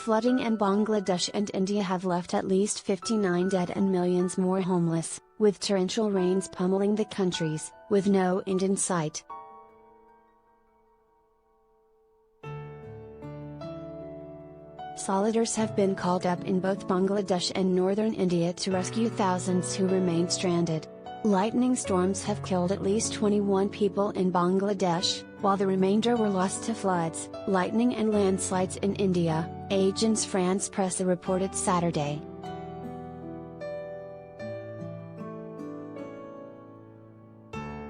Flooding in Bangladesh and India have left at least 59 dead and millions more homeless, with torrential rains pummeling the countries, with no end in sight. Solidaries have been called up in both Bangladesh and northern India to rescue thousands who remain stranded. Lightning storms have killed at least 21 people in Bangladesh, while the remainder were lost to floods, lightning and landslides in India, Agence France-Presse reported Saturday.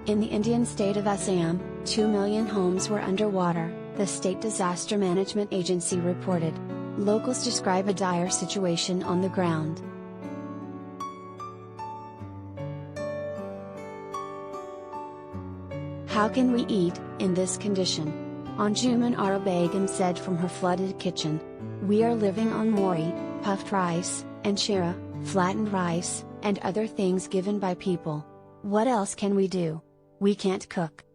In the Indian state of Assam, 2 million homes were underwater, the State Disaster Management Agency reported. Locals describe a dire situation on the ground. How can we eat, in this condition? Anjuman Ara Begum said from her flooded kitchen. We are living on mori, puffed rice, and shira, flattened rice, and other things given by people. What else can we do? We can't cook.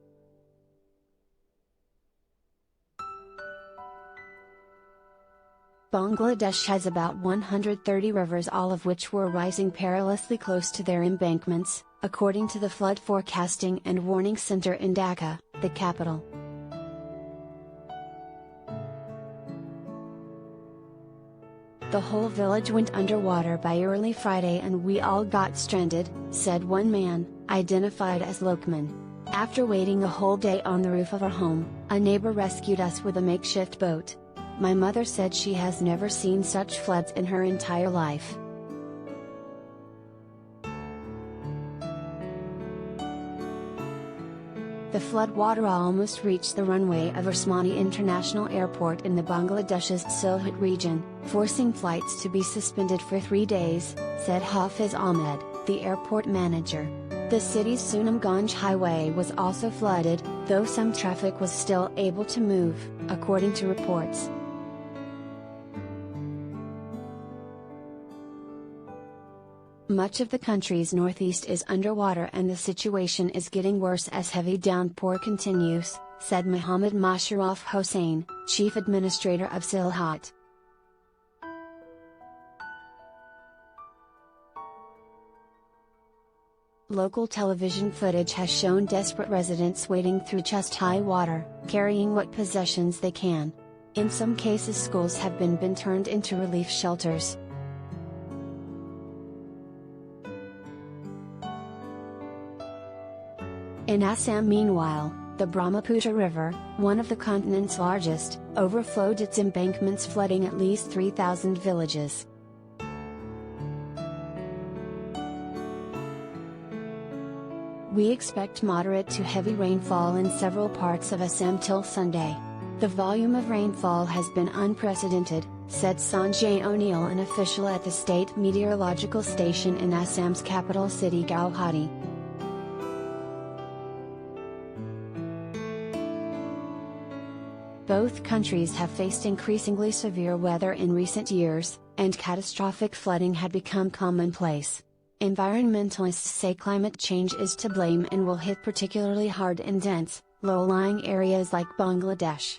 Bangladesh has about 130 rivers, all of which were rising perilously close to their embankments, according to the Flood Forecasting and Warning Center in Dhaka, the capital. The whole village went underwater by early Friday and we all got stranded, said one man, identified as Lokman. After waiting a whole day on the roof of our home, a neighbor rescued us with a makeshift boat. My mother said she has never seen such floods in her entire life. The floodwater almost reached the runway of Osmani International Airport in the Bangladesh's Sylhet region, forcing flights to be suspended for 3 days, said Hafiz Ahmed, the airport manager. The city's Sunamganj highway was also flooded, though some traffic was still able to move, according to reports. Much of the country's northeast is underwater and the situation is getting worse as heavy downpour continues, said Muhammad Musharraf Hossain, chief administrator of Sylhet. Local television footage has shown desperate residents wading through chest-high water, carrying what possessions they can. In some cases, schools have been turned into relief shelters. In Assam, meanwhile, the Brahmaputra River, one of the continent's largest, overflowed its embankments, flooding at least 3,000 villages. We expect moderate to heavy rainfall in several parts of Assam till Sunday. The volume of rainfall has been unprecedented, said Sanjay O'Neill, an official at the State Meteorological Station in Assam's capital city Guwahati. Both countries have faced increasingly severe weather in recent years, and catastrophic flooding had become commonplace. Environmentalists say climate change is to blame and will hit particularly hard in dense, low-lying areas like Bangladesh.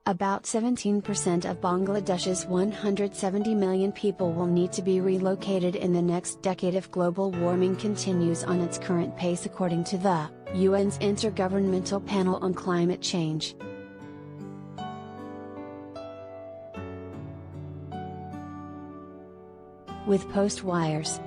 About 17% of Bangladesh's 170 million people will need to be relocated in the next decade if global warming continues on its current pace, according to the UN's Intergovernmental Panel on Climate Change. With post wires,